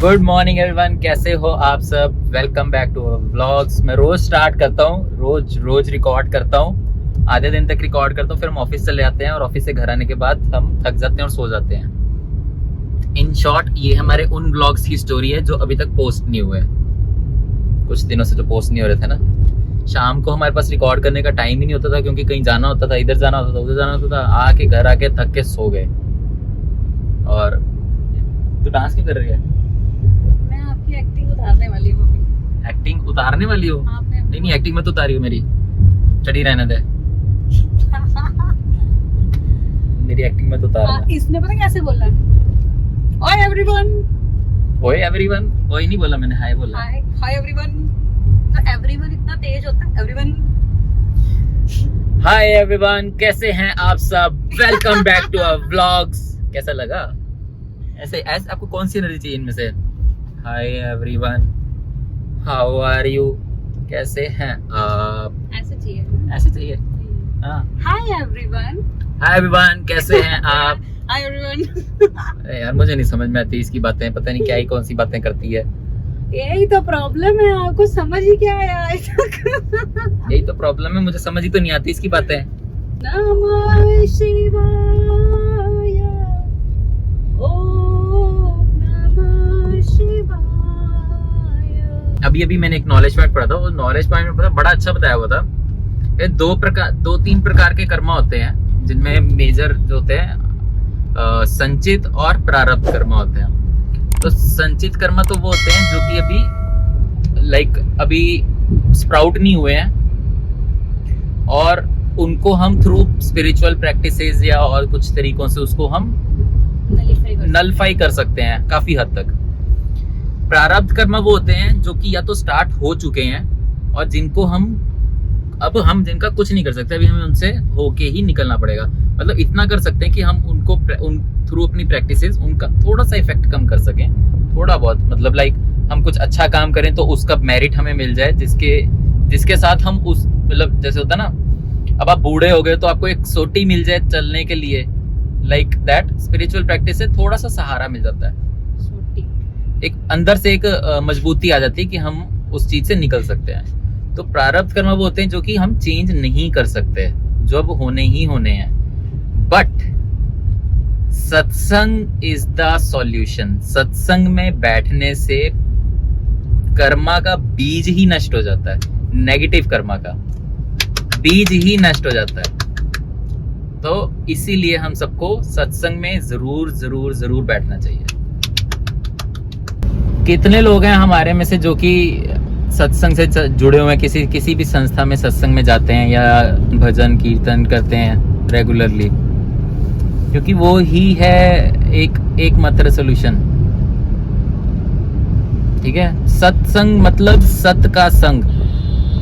Good morning everyone, कैसे हो आप सब। Welcome back to vlogs. मैं रोज स्टार्ट करता हूँ, रोज रिकॉर्ड करता हूँ, आधे दिन तक रिकॉर्ड करता हूँ, फिर हम ऑफिस चले जाते हैं और ऑफिस से घर आने के बाद हम थक जाते हैं और सो जाते हैं। इन शॉर्ट ये हमारे उन व्लॉग्स की स्टोरी है जो अभी तक पोस्ट नहीं हुए। कुछ दिनों से जो पोस्ट नहीं हो रहे थे ना, शाम को हमारे पास रिकॉर्ड करने का टाइम ही नहीं होता था क्योंकि कहीं जाना होता था, इधर जाना होता था, उधर जाना होता था, आके घर आके थक के सो गए। और तू डांस क्यों कर रही है? एक्टिंग उतारने वाली हूँ अभी। एक्टिंग उतारने वाली हो? नहीं, एक्टिंग मत उतारी हो मेरी, चढ़ी रहने दे। मेरी एक्टिंग मत उतार। इसने पता कैसे बोला? ओए एवरीवन। ओए एवरीवन? ओए नहीं बोला मैंने, हाय बोला। Hi everyone. तो एवरीवन इतना तेज होता है? एवरीवन। हाय एवरीवन, कैसे हैं आप सब? Welcome back to our vlogs. कैसा लगा? ऐसे आपको कौन सी एनर्जी चाहिए इनमें से? Hi everyone, how are you? कैसे हैं आप? ऐसे चाहिए। ऐसे चाहिए। हाँ, हाय एवरीवन। हाय एवरीवन, कैसे हैं आप? Hi everyone. अरे यार, मुझे नहीं समझ में आती इसकी बातें, पता नहीं क्या ही कौन सी बातें करती है। यही तो प्रॉब्लम है, आपको समझ ही क्या आया आज तक? यही तो प्रॉब्लम है, मुझे समझ ही तो नहीं आती इसकी बातें। नमः शिवाय। अभी मैंने एक नॉलेज पॉइंट पढ़ा था, वो नॉलेज पॉइंट में पता बड़ा अच्छा बताया हुआ था कि दो तीन प्रकार के कर्मा होते हैं, जिनमें मेजर जो होते हैं संचित और प्रारब्ध कर्मा होते हैं। तो संचित कर्मा तो वो होते हैं जो कि अभी स्प्राउट नहीं हुए हैं और उनको हम थ्रू स्पिरिचुअल प्रैक्टिसेस या और कुछ तरीकों से उसको हम नलफाई कर सकते हैं काफी हद तक। प्रारब्ध कर्म वो होते हैं जो कि या तो स्टार्ट हो चुके हैं और जिनको हम जिनका कुछ नहीं कर सकते, अभी हमें उनसे होके ही निकलना पड़ेगा। मतलब इतना कर सकते हैं कि हम उनको थ्रू अपनी प्रैक्टिसेस उनका थोड़ा सा इफेक्ट कम कर सकें, थोड़ा बहुत। मतलब हम कुछ अच्छा काम करें तो उसका मेरिट हमें मिल जाए, जिसके साथ हम उस मतलब जैसे होता ना, अब आप बूढ़े हो गए तो आपको एक सोटी मिल जाए चलने के लिए, लाइक दैट स्पिरिचुअल प्रैक्टिस से थोड़ा सा सहारा मिल जाता है, एक अंदर से एक मजबूती आ जाती है कि हम उस चीज से निकल सकते हैं। तो प्रारब्ध कर्म वो होते हैं जो कि हम चेंज नहीं कर सकते, जो अब होने ही होने हैं। बट सत्संग इज द सॉल्यूशन। सत्संग में बैठने से कर्मा का बीज ही नष्ट हो जाता है, नेगेटिव कर्मा का बीज ही नष्ट हो जाता है। तो इसीलिए हम सबको सत्संग में जरूर बैठना चाहिए। कितने लोग हैं हमारे में से जो कि सत्संग से जुड़े हुए हैं, किसी भी संस्था में सत्संग में जाते हैं या भजन कीर्तन करते हैं रेगुलरली, क्योंकि वो ही है एकमात्र सॉल्यूशन। ठीक है, सत्संग मतलब सत का संग,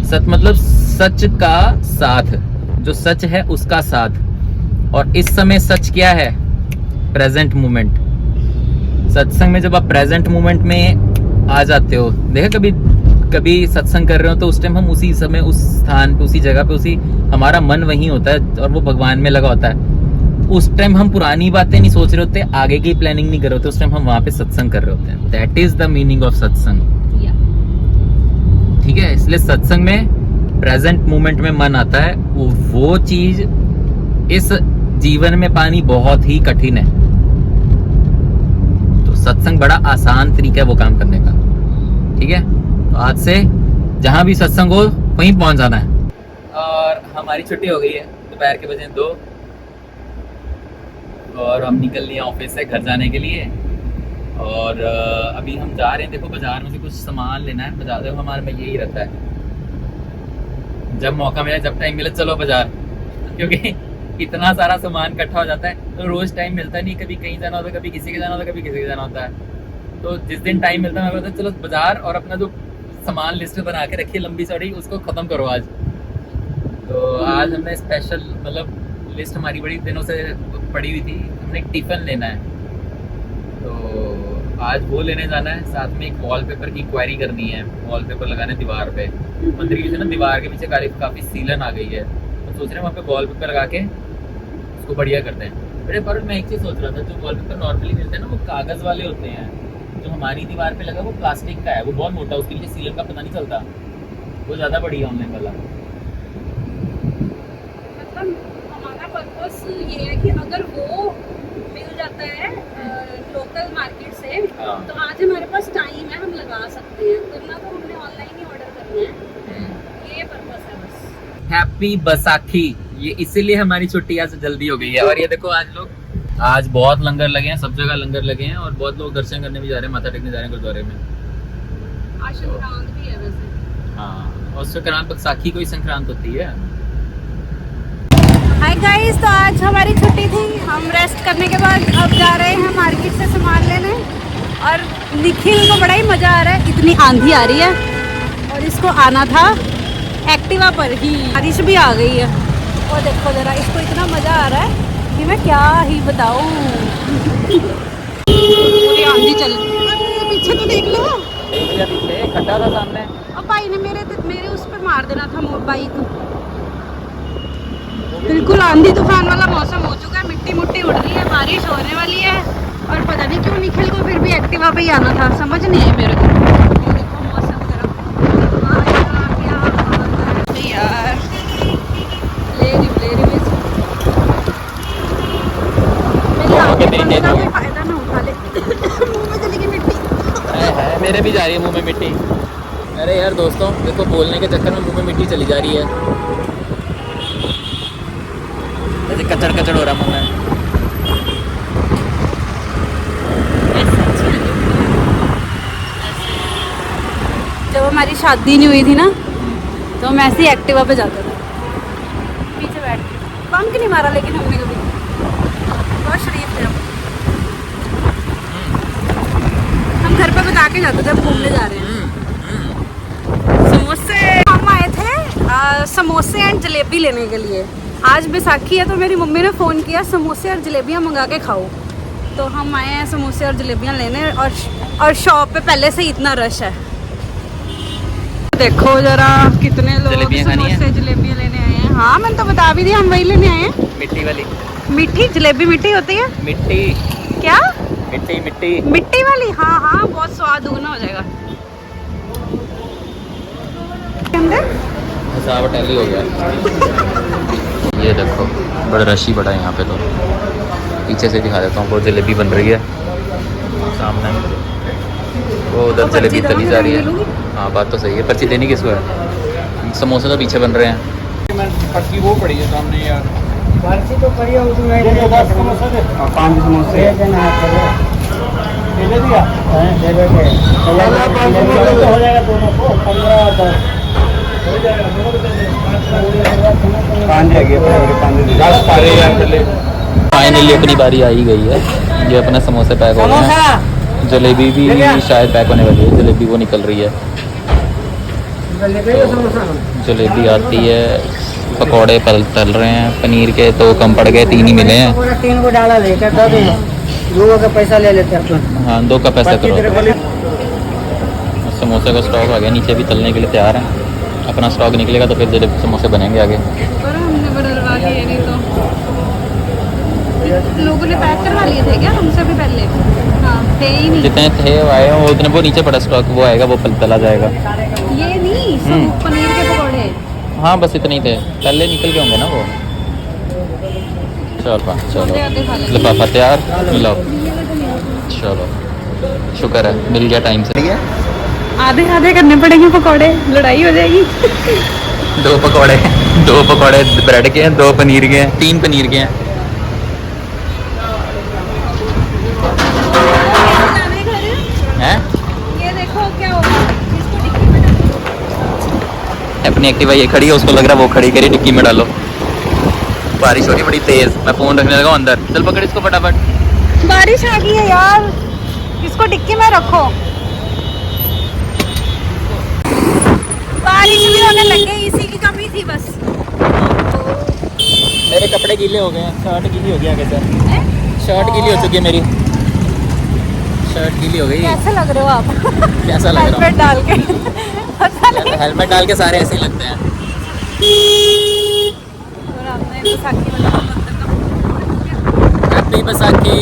सत मतलब सच का साथ, जो सच है उसका साथ। और इस समय सच क्या है? Present moment. सत्संग में जब आप प्रेजेंट मोमेंट में आ जाते हो, देखा कभी सत्संग कर रहे हो तो उस टाइम हम उसी समय उस स्थान पे, उसी जगह पे, हमारा मन वहीं होता है और वो भगवान में लगा होता है। उस टाइम हम पुरानी बातें नहीं सोच रहे होते, आगे की प्लानिंग नहीं कर रहे होते, उस टाइम हम वहां पे सत्संग कर रहे होते हैं। That is the meaning of सत्संग। ठीक है, इसलिए सत्संग में प्रेजेंट मोमेंट में मन आता है। वो चीज इस जीवन में पानी बहुत ही कठिन है। सत्संग बड़ा आसान तरीका है वो काम करने का। ठीक है, तो आज से जहां भी सत्संग हो वहीं पहुंच जाना है। और हमारी छुट्टी हो गई है, दोपहर के बजे 2 और हम निकल लिए ऑफिस से घर जाने के लिए। और अभी हम जा रहे हैं, देखो बाजार में से कुछ सामान लेना है। बाजार देखो हमारे में यही रहता है, जब मौका मिले, जब टाइम मिले चलो बाजार, क्योंकि इतना सारा सामान इकट्ठा हो जाता है तो रोज टाइम मिलता नहीं। कभी कहीं जाना होता है, कभी किसी के जाना होता है, कभी किसी के जाना होता है। तो जिस दिन टाइम मिलता है मैं बोलता हूँ चलो बाजार, और अपना जो सामान लिस्ट बना के रखिए लंबी चौड़ी, उसको खत्म करो आज। तो आज हमने स्पेशल, मतलब लिस्ट हमारी बड़ी दिनों से पड़ी हुई थी, हमने एक टिफिन लेना है तो आज वो लेने जाना है। साथ में एक वॉलपेपर की क्वेरी करनी है, वॉलपेपर लगाना है दीवार पे। मंदिर की ना दीवार के पीछे काफी सीलन आ गई है, तो सोच रहे हैं वहाँ पे वॉलपेपर लगा के उसको बढ़िया करते हैं। अरे पर मैं एक चीज सोच रहा था, जो वॉलपेपर नॉर्मली मिलते हैं ना वो कागज वाले होते हैं, जो हमारी दीवार पे लगा वो प्लास्टिक का है, वो बहुत मोटा, उसके नीचे सीलन का पता नहीं चलता, वो ज़्यादा बढ़िया ऑनलाइन वाला। मतलब हमारा पर्पस ये है कि अगर वो मिल जाता है लोकल मार्केट से, हाँ। तो आज हमारे पास टाइम है, हम लगा सकते हैं, वरना तो हमने ऑनलाइन ही ऑर्डर करना है। ये पर्पस है बस। हैप्पी बैसाखी, ये इसीलिए हमारी छुट्टी आज जल्दी हो गई है। और ये देखो आज बहुत लंगर लगे हैं, सब जगह लंगर लगे हैं, और बहुत लोग दर्शन करने भी जा रहे हैं, माथा टेकने जा रहे हैं गुरुद्वारे में। आज संक्रांत भी है वैसे। हाँ, और संक्रांत बैसाखी को ही संक्रांत होती है। हाय गाइस, तो आज हमारी छुट्टी थी, हम रेस्ट करने के बाद अब जा रहे हैं मार्केट से सामान लेने। और निखिल को बड़ा ही मज़ा आ रहा है, इतनी आंधी आ रही है और इसको आना था एक्टिवा पर ही, बारिश भी आ गई है। और देखो ज़रा, इसको इतना मज़ा आ रहा है कि मैं क्या ही बताऊँ। पूरी आंधी चल रही है, पीछे तो देख लो, पीछे खड्डा था सामने। अब भाई ने मेरे उस पर मार देना था बाइक। बिल्कुल आंधी तूफान वाला मौसम हो चुका है, मिट्टी मुट्टी उड़ रही है, बारिश होने वाली है। और पता नहीं क्यों निखिल को फिर भी एक्टिवा पे ही आना था, समझ नहीं है मेरे को। ये देखो मौसम जरा, यार ले रही मैं फायदा ना उठा ले। मुंह में चली गई मिट्टी। है, मेरे भी जा रही है मुंह में मिट्टी। अरे यार दोस्तों देखो, बोलने के चक्कर में मुंह में मिट्टी चली जा रही है, ऐसे कचड़ कचड़ हो रहा मुंह में। जब हमारी शादी नहीं हुई थी ना, तो हम ऐसे ही एक्टिवा पे जाते थे, पीछे बैठ के। बंक नहीं मारा लेकिन हमने कभी, बहुत शरीफ थे हम घर पे बता के जाते थे हम घूमने जा रहे हैं। समोसे, हम आए थे समोसे एंड जलेबी लेने के लिए। आज बैसाखी है तो मेरी मम्मी ने फ़ोन किया समोसे और जलेबियाँ मंगा के खाओ, तो हम आए हैं समोसे और जलेबियाँ लेने। और शॉप पे पहले से ही इतना रश है, देखो जरा कितने लोग समोसे जलेबियाँ लेने आए हैं। हाँ मैंने तो बता भी दिया, हम वही लेने आए हैं। मिट्टी वाली मीठी जलेबी, मीठी होती है। मिट्टी क्या? मिट्टी मिट्टी मिट्टी वाली, हाँ हाँ, बहुत स्वाद दुगना हो जाएगा। हिसाब टैली हो गया। ये देखो बड़ा रशी बड़ा है यहाँ पे, तो पीछे से दिखा देता हूँ। वो जलेबी बन रही है सामने, वो उधर जलेबी तली जा रही है। हाँ बात तो सही है, पर्ची देनी किसको है? समोसे तो पीछे बन रहे हैं। पर्ची वो पड़ी है सामने यार, पर्ची तो पड़ी है उसमें। 5 समोसे दे दिया, दे देंगे हो जाएगा दोनों को 15 और 10 हो जाएगा, दोनों को 5 फाइनली अपनी बारी आ ही गई है। ये अपने समोसे पैक हो गए हैं, जलेबी भी शायद पैक होने वाली है, जलेबी वो निकल रही है। तो जलेबी आती है, पकौड़े तल रहे हैं, पनीर के तो कम पड़ गए, 3 ही मिले हैं। 3 को डाला लेकर दो दिन 2 का पैसा ले लेते हैं अपन। हाँ 2 का पैसा करो। समोसे का स्टॉक आ गया, नीचे भी तलने के लिए तैयार है। अपना स्टॉक निकलेगा तो फिर जलेबी समोसे बनेंगे आगे। और हमने बदलवा लिए, नहीं तो लोगों ने पैक करवा लिए थे क्या हमसे भी पहले? हाँ थे ही नहीं, जितने थे वो आए हैं, उतने वो नीचे पड़ा स्टॉक, वो आएगा, वो तला जाएगा। ये नहीं सब पनीर के पकौड़े। हाँ बस इतने ही थे, पहले निकल के होंगे ना वो। चलो लिफाफा तैयार, लो चलो, शुक्र है मिल गया टाइम से। आधे आधे करने पड़ेंगे पकौड़े, लड़ाई हो जाएगी। 2 पकौड़े ब्रेड के हैं, 2 पनीर के हैं, 3 पनीर के हैं। हैं? ये देखो क्या होगा, इसको डिक्की में डालो। अपनी एक्टिवा ये खड़ी है, उसको लग रहा है वो खड़ी करी, डिक्की में डालो। बारिश हो रही बड़ी तेज, मैं फोन रखने लगा अंदर। चल पकड़ इसको फटाफट। बारिश आ गई है यार, इसको डिक्की में रखो। बारिश भी होने लग गई, इसी की कमी थी बस। मेरे कपड़े गीले हो गए हैं, शर्ट गीली हो गई आगे से, शर्ट गीली हो चुकी है मेरी, शर्ट गीली हो गई। कैसे लग रहे हो आप? कैसा लग रहा हेलमेट डाल के? पता नहीं, हेलमेट डाल के सारे ऐसे ही लगते हैं। और आपने बैसाखी वाला मंदिर का हैप्पी बैसाखी।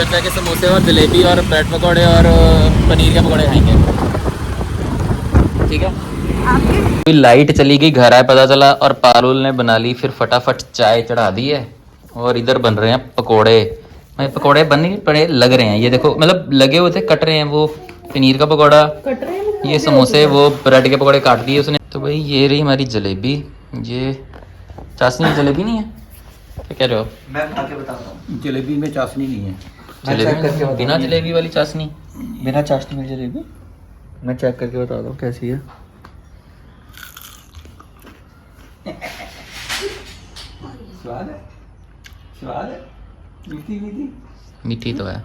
घर जाके समोसे और जलेबी और ब्रेड पकौड़े और पनीर के पकौड़े खाएंगे, ठीक है। आपके लाइट चली गई, घर आए पता चला, और पारुल ने बना ली फिर फटाफट चाय चढ़ा दी है। और इधर बन रहे हैं पकोड़े। भाई पकोड़े बन नहीं पड़े, लग रहे हैं, ये देखो, मतलब लगे हुए थे, कट रहे हैं। वो पनीर का पकौड़ा, ये समोसे, वो ब्रेड के पकौड़े काट दिए उसने। तो भाई ये रही हमारी जलेबी, ये चाशनी जलेबी नहीं है, क्या कह रहे हो? मैं खा के बताता हूँ, जलेबी में चाशनी नहीं है। जलेबी बिना जलेबी वाली चाशनी, बिना चाशनी में जलेबी मैं चेक करके बताता हूँ कैसी है। स्वाद है, स्वाद है, मीठी मीठी, मीठी तो है।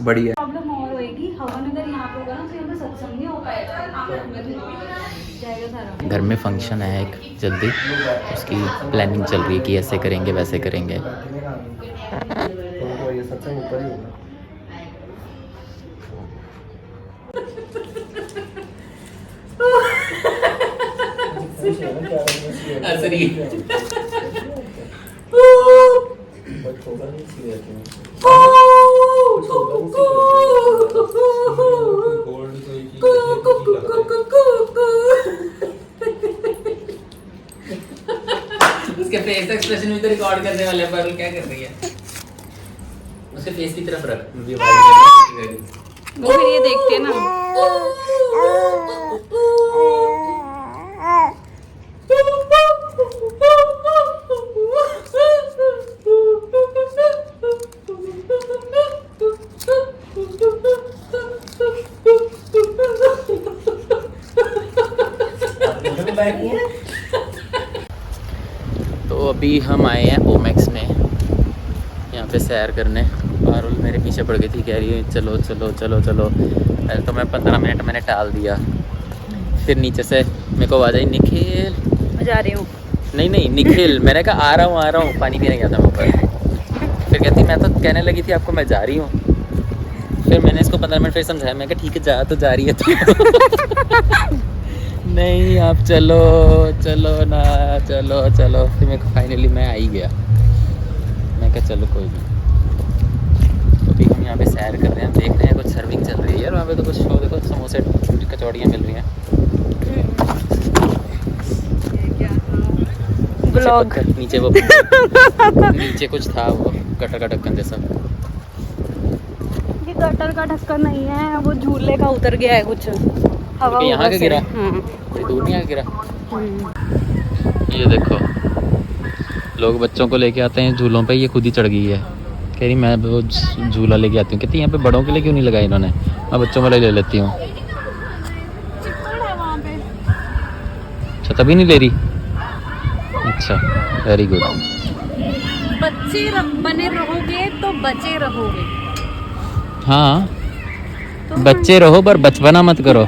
बढ़िया। प्रॉब्लम और होएगी, हवन अगर यहाँ पे होगा ना तो यहाँ पे सत्संग नहीं हो पाएगा, जाएगा सारा। घर में फंक्शन है एक जल्दी, उसकी प्लानिंग चल रही है कि ऐसे करेंगे वैसे करेंगे। ये सबसे ऊपर ही होगा। उसके फेस एक्सप्रेशन भी तो रिकॉर्ड करने वाले हैं, पर क्या कर रही है? उसके फेस की तरफ रख, वो फिर ये देखते हैं ना। तो अभी हम आए हैं ओमेक्स में, यहाँ पे सैर करने। पारुल मेरे पीछे पड़ गई थी, कह रही है चलो चलो चलो चलो। पहले तो मैं 15 मिनट मैंने टाल दिया, फिर नीचे से मेरे को आवाज़ आई, निखिल। मैं जा रही हूँ। नहीं निखिल, मैंने कहा आ रहा हूँ, पानी पीने गया था मैं ऊपर। फिर कहती मैं तो कहने लगी थी आपको मैं जा रही हूँ। फिर मैंने इसको 15 मिनट फिर समझाया, मैं कहा ठीक है जा, तो जा रही है तो नहीं आप चलो चलो ना, चलो चलो। फिर मेरे को फाइनली मैं आ ही गया, मैं कहा चलो कोई नहीं। तो अभी हम यहाँ पे सैर कर रहे हैं, देख रहे हैं कुछ सर्विंग चल रही है यार वहाँ पे, तो कुछ शो देखो, समोसे कचौड़ियाँ मिल रही हैं। ब्लॉग नीचे वो नीचे कुछ था वो गटर का ढक्कन जैसा। ये गटर का ढक्कन नहीं है, वो झूले का उतर गया है कुछ हवा यहाँ के गिरा, हाँ। कोई दूर नहीं आके गिरा। ये देखो लोग बच्चों को लेके आते हैं झूलों पे, ये खुद ही चढ़ गई है, कह रही मैं वो झूला लेके आती हूँ। कहती यहाँ पे बड़ों के लिए क्यों नहीं लगाया इन्होंने, मैं बच्चों वाला ले लेती हूँ। अच्छा तभी नहीं ले रही, अच्छा वेरी गुड। बच्चे बने रहोगे तो बचे रहोगे। हाँ तो बच्चे रहो पर बचपना मत करो।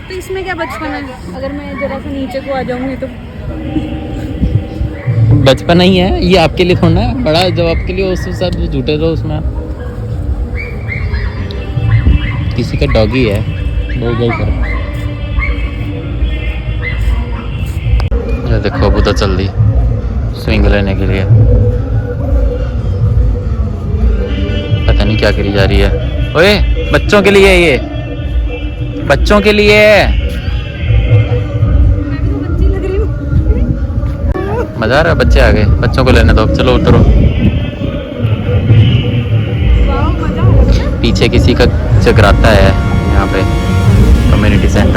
तो इसमें क्या बचपन है, अगर मैं जरा सा नीचे को आ जाऊंगी तो बचपन ही है ये आपके लिए, थोड़ा है बड़ा जब आपके लिए उस सब झूठे रहो उसमें। किसी का डॉगी है वो गई पर। ये देखो अब उधर चल दी स्विंग लेने के लिए, पता नहीं क्या करी जा रही है। ओए बच्चों के लिए, ये बच्चों के लिए बच्ची लग रही हूँ। मजा आ रहा है, बच्चे आ गए, बच्चों को लेने दो, चलो उतरो। वाह, मजा आ रहा है। पीछे किसी का जगराता है यहाँ पे कम्युनिटी सेंटर